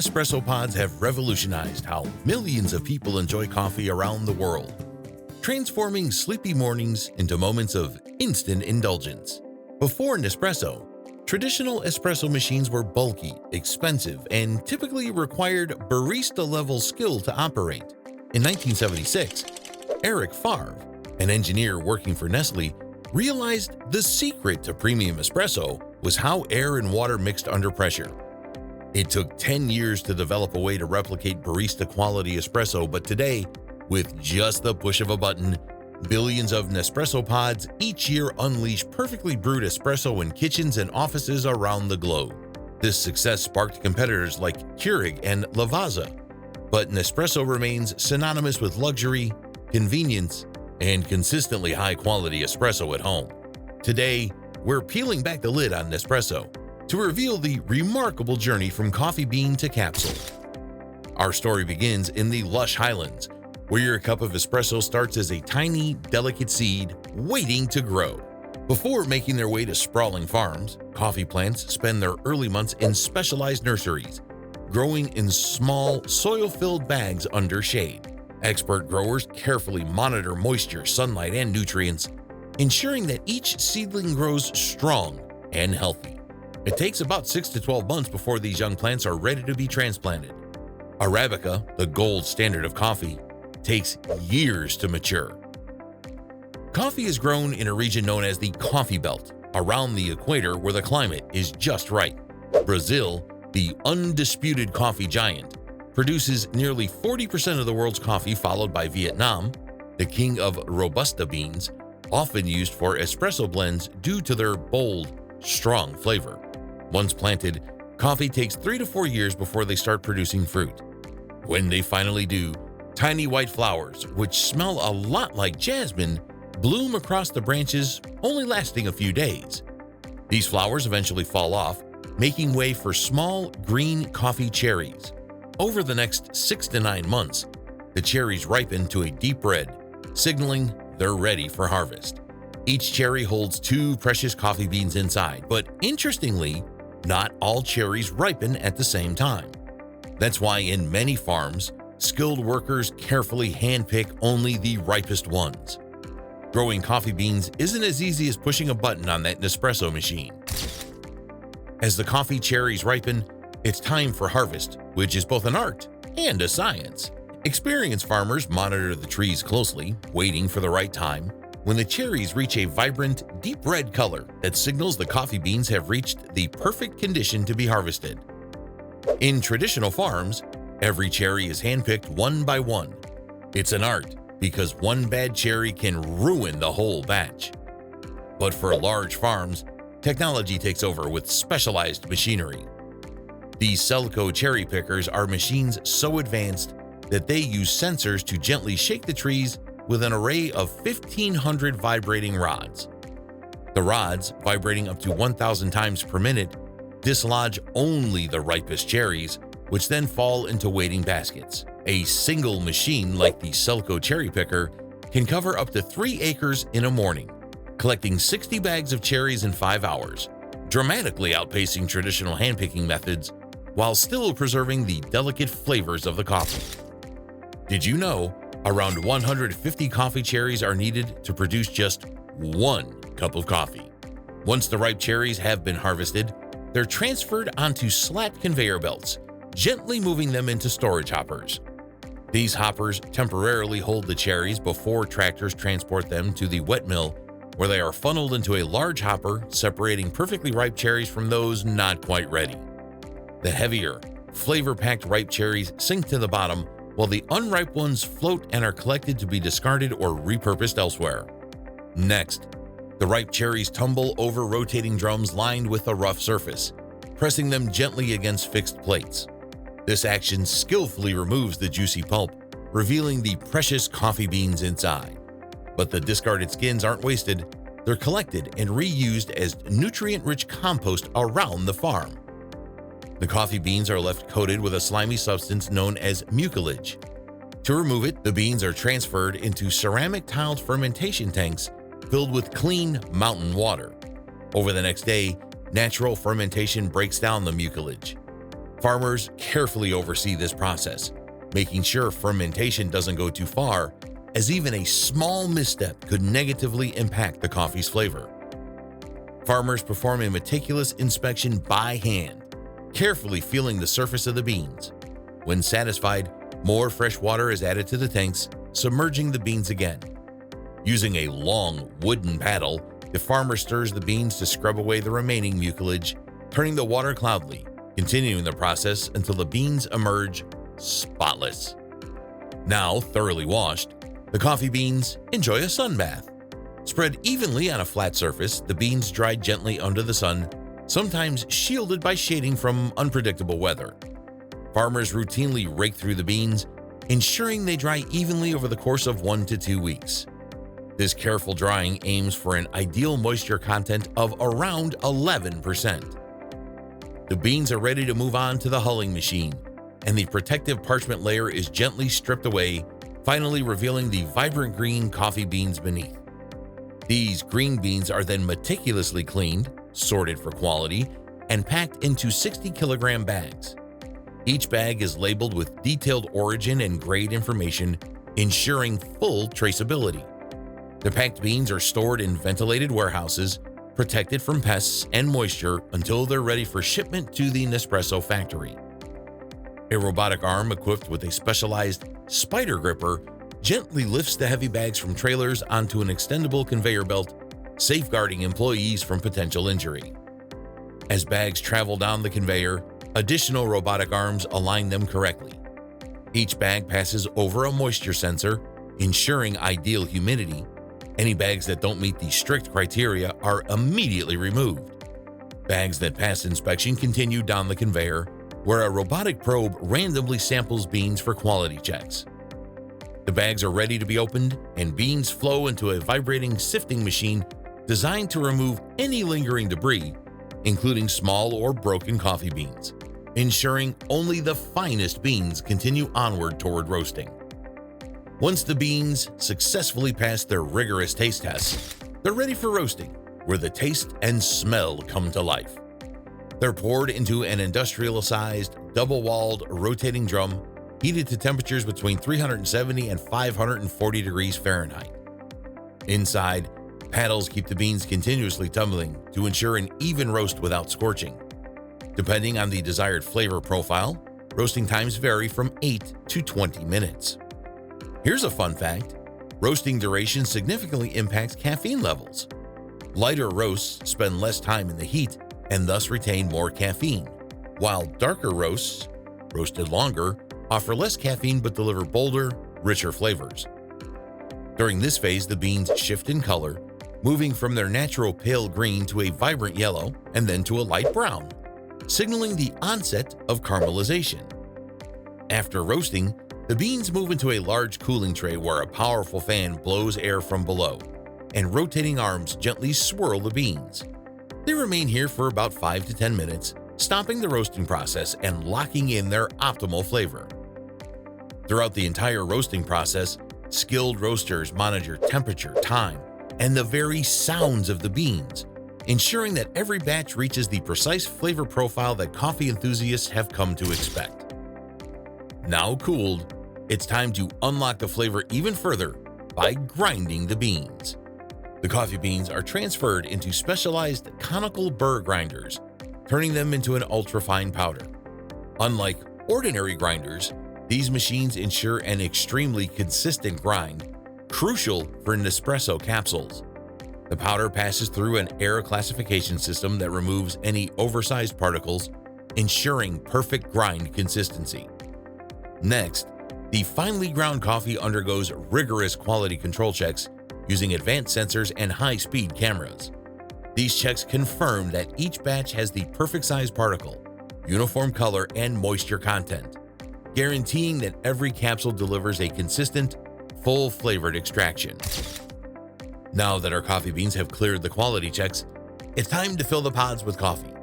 Nespresso pods have revolutionized how millions of people enjoy coffee around the world, transforming sleepy mornings into moments of instant indulgence. Before Nespresso, traditional espresso machines were bulky, expensive, and typically required barista-level skill to operate. In 1976, Eric Favre, an engineer working for Nestle, realized the secret to premium espresso was how air and water mixed under pressure. It took 10 years to develop a way to replicate barista-quality espresso, but today, with just the push of a button, billions of Nespresso pods each year unleash perfectly brewed espresso in kitchens and offices around the globe. This success sparked competitors like Keurig and Lavazza, but Nespresso remains synonymous with luxury, convenience, and consistently high-quality espresso at home. Today, we're peeling back the lid on Nespresso to reveal the remarkable journey from coffee bean to capsule. Our story begins in the lush highlands, where your cup of espresso starts as a tiny, delicate seed waiting to grow. Before making their way to sprawling farms, coffee plants spend their early months in specialized nurseries, growing in small, soil-filled bags under shade. Expert growers carefully monitor moisture, sunlight, and nutrients, ensuring that each seedling grows strong and healthy. It takes about 6 to 12 months before these young plants are ready to be transplanted. Arabica, the gold standard of coffee, takes years to mature. Coffee is grown in a region known as the Coffee Belt, around the equator where the climate is just right. Brazil, the undisputed coffee giant, produces nearly 40% of the world's coffee, followed by Vietnam, the king of Robusta beans, often used for espresso blends due to their bold, strong flavor. Once planted, coffee takes 3 to 4 years before they start producing fruit. When they finally do, tiny white flowers, which smell a lot like jasmine, bloom across the branches, only lasting a few days. These flowers eventually fall off, making way for small green coffee cherries. Over the next 6 to 9 months, the cherries ripen to a deep red, signaling they're ready for harvest. Each cherry holds 2 precious coffee beans inside, but interestingly, not all cherries ripen at the same time. That's why in many farms, skilled workers carefully handpick only the ripest ones. Growing coffee beans isn't as easy as pushing a button on that Nespresso machine. As the coffee cherries ripen, it's time for harvest, which is both an art and a science. Experienced farmers monitor the trees closely, waiting for the right time. When the cherries reach a vibrant, deep red color that signals the coffee beans have reached the perfect condition to be harvested. In traditional farms, every cherry is handpicked one by one. It's an art because one bad cherry can ruin the whole batch. But for large farms, technology takes over with specialized machinery. These Celico cherry pickers are machines so advanced that they use sensors to gently shake the trees with an array of 1,500 vibrating rods. The rods, vibrating up to 1,000 times per minute, dislodge only the ripest cherries, which then fall into waiting baskets. A single machine like the Celico cherry picker can cover up to 3 acres in a morning, collecting 60 bags of cherries in 5 hours, dramatically outpacing traditional handpicking methods while still preserving the delicate flavors of the coffee. Did you know around 150 coffee cherries are needed to produce just 1 cup of coffee? Once the ripe cherries have been harvested, they're transferred onto slat conveyor belts, gently moving them into storage hoppers. These hoppers temporarily hold the cherries before tractors transport them to the wet mill, where they are funneled into a large hopper, separating perfectly ripe cherries from those not quite ready. The heavier, flavor-packed ripe cherries sink to the bottom, while the unripe ones float and are collected to be discarded or repurposed elsewhere. Next, the ripe cherries tumble over rotating drums lined with a rough surface, pressing them gently against fixed plates. This action skillfully removes the juicy pulp, revealing the precious coffee beans inside. But the discarded skins aren't wasted. They're collected and reused as nutrient-rich compost around the farm. The coffee beans are left coated with a slimy substance known as mucilage. To remove it, the beans are transferred into ceramic tiled fermentation tanks filled with clean mountain water. Over the next day, natural fermentation breaks down the mucilage. Farmers carefully oversee this process, making sure fermentation doesn't go too far, as even a small misstep could negatively impact the coffee's flavor. Farmers perform a meticulous inspection by hand, carefully feeling the surface of the beans. When satisfied, more fresh water is added to the tanks, submerging the beans again. Using a long wooden paddle, the farmer stirs the beans to scrub away the remaining mucilage, turning the water cloudy, continuing the process until the beans emerge spotless. Now thoroughly washed, the coffee beans enjoy a sun bath. Spread evenly on a flat surface, the beans dry gently under the sun, sometimes shielded by shading from unpredictable weather. Farmers routinely rake through the beans, ensuring they dry evenly over the course of 1 to 2 weeks. This careful drying aims for an ideal moisture content of around 11%. The beans are ready to move on to the hulling machine, and the protective parchment layer is gently stripped away, finally revealing the vibrant green coffee beans beneath. These green beans are then meticulously cleaned, sorted for quality, and packed into 60-kilogram bags. Each bag is labeled with detailed origin and grade information, ensuring full traceability. The packed beans are stored in ventilated warehouses, protected from pests and moisture until they're ready for shipment to the Nespresso factory. A robotic arm equipped with a specialized spider gripper gently lifts the heavy bags from trailers onto an extendable conveyor belt, safeguarding employees from potential injury. As bags travel down the conveyor, additional robotic arms align them correctly. Each bag passes over a moisture sensor, ensuring ideal humidity. Any bags that don't meet the strict criteria are immediately removed. Bags that pass inspection continue down the conveyor, where a robotic probe randomly samples beans for quality checks. The bags are ready to be opened, and beans flow into a vibrating sifting machine designed to remove any lingering debris, including small or broken coffee beans, ensuring only the finest beans continue onward toward roasting. Once the beans successfully pass their rigorous taste tests, they're ready for roasting, where the taste and smell come to life. They're poured into an industrial-sized, double-walled rotating drum, heated to temperatures between 370 and 540 degrees Fahrenheit. Inside, paddles keep the beans continuously tumbling to ensure an even roast without scorching. Depending on the desired flavor profile, roasting times vary from 8 to 20 minutes. Here's a fun fact: roasting duration significantly impacts caffeine levels. Lighter roasts spend less time in the heat and thus retain more caffeine, while darker roasts, roasted longer, offer less caffeine but deliver bolder, richer flavors. During this phase, the beans shift in color, moving from their natural pale green to a vibrant yellow and then to a light brown, signaling the onset of caramelization. After roasting, the beans move into a large cooling tray where a powerful fan blows air from below, and rotating arms gently swirl the beans. They remain here for about 5 to 10 minutes, stopping the roasting process and locking in their optimal flavor. Throughout the entire roasting process, skilled roasters monitor temperature, time, and the very sounds of the beans, ensuring that every batch reaches the precise flavor profile that coffee enthusiasts have come to expect. Now cooled, it's time to unlock the flavor even further by grinding the beans. The coffee beans are transferred into specialized conical burr grinders, turning them into an ultra-fine powder. Unlike ordinary grinders, these machines ensure an extremely consistent grind, crucial for Nespresso capsules. The powder passes through an air classification system that removes any oversized particles, ensuring perfect grind consistency. Next, the finely ground coffee undergoes rigorous quality control checks using advanced sensors and high-speed cameras. These checks confirm that each batch has the perfect size particle, uniform color, and moisture content, guaranteeing that every capsule delivers a consistent, full-flavored extraction. Now that our coffee beans have cleared the quality checks, it's time to fill the pods with coffee.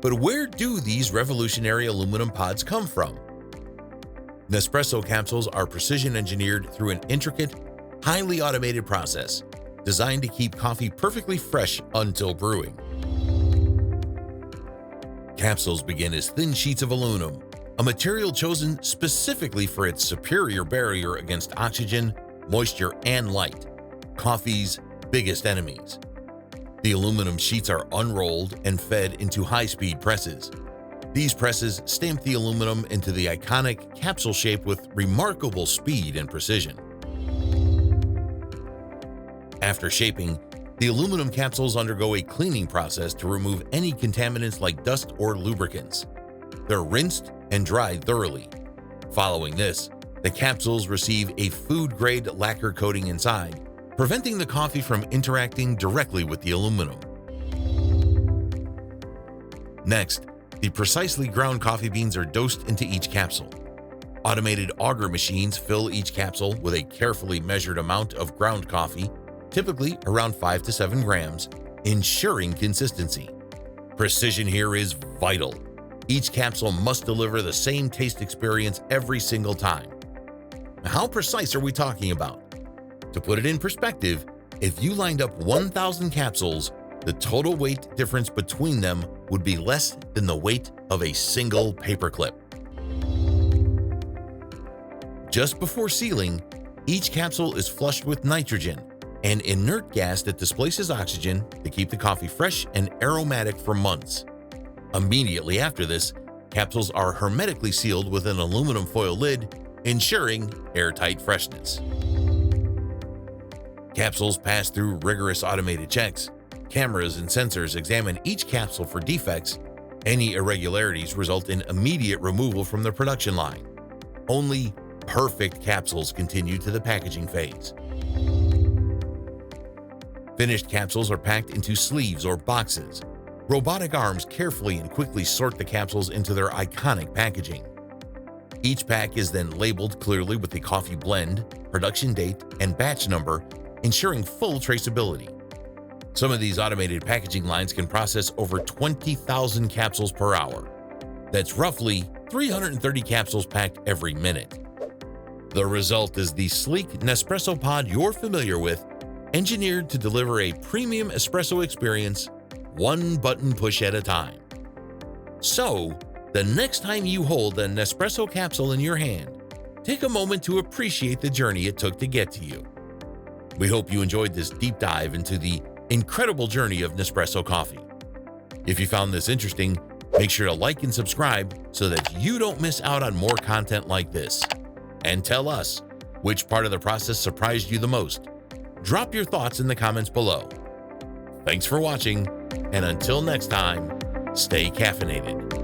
But where do these revolutionary aluminum pods come from? Nespresso capsules are precision engineered through an intricate, highly automated process designed to keep coffee perfectly fresh until brewing. Capsules begin as thin sheets of aluminum, a material chosen specifically for its superior barrier against oxygen, moisture, and light, coffee's biggest enemies. The aluminum sheets are unrolled and fed into high-speed presses. These presses stamp the aluminum into the iconic capsule shape with remarkable speed and precision. After shaping, the aluminum capsules undergo a cleaning process to remove any contaminants like dust or lubricants. They're rinsed and dried thoroughly. Following this, the capsules receive a food-grade lacquer coating inside, preventing the coffee from interacting directly with the aluminum. Next, the precisely ground coffee beans are dosed into each capsule. Automated auger machines fill each capsule with a carefully measured amount of ground coffee, typically around 5 to 7 grams, ensuring consistency. Precision here is vital. Each capsule must deliver the same taste experience every single time. How precise are we talking about? To put it in perspective, if you lined up 1,000 capsules, the total weight difference between them would be less than the weight of a single paperclip. Just before sealing, each capsule is flushed with nitrogen, an inert gas that displaces oxygen to keep the coffee fresh and aromatic for months. Immediately after this, capsules are hermetically sealed with an aluminum foil lid, ensuring airtight freshness. Capsules pass through rigorous automated checks. Cameras and sensors examine each capsule for defects. Any irregularities result in immediate removal from the production line. Only perfect capsules continue to the packaging phase. Finished capsules are packed into sleeves or boxes. Robotic arms carefully and quickly sort the capsules into their iconic packaging. Each pack is then labeled clearly with the coffee blend, production date, and batch number, ensuring full traceability. Some of these automated packaging lines can process over 20,000 capsules per hour. That's roughly 330 capsules packed every minute. The result is the sleek Nespresso pod you're familiar with, engineered to deliver a premium espresso experience, one button push at a time. So, the next time you hold a Nespresso capsule in your hand, take a moment to appreciate the journey it took to get to you. We hope you enjoyed this deep dive into the incredible journey of Nespresso coffee. If you found this interesting, make sure to like and subscribe so that you don't miss out on more content like this. And tell us, which part of the process surprised you the most? Drop your thoughts in the comments below. Thanks for watching, and until next time, stay caffeinated.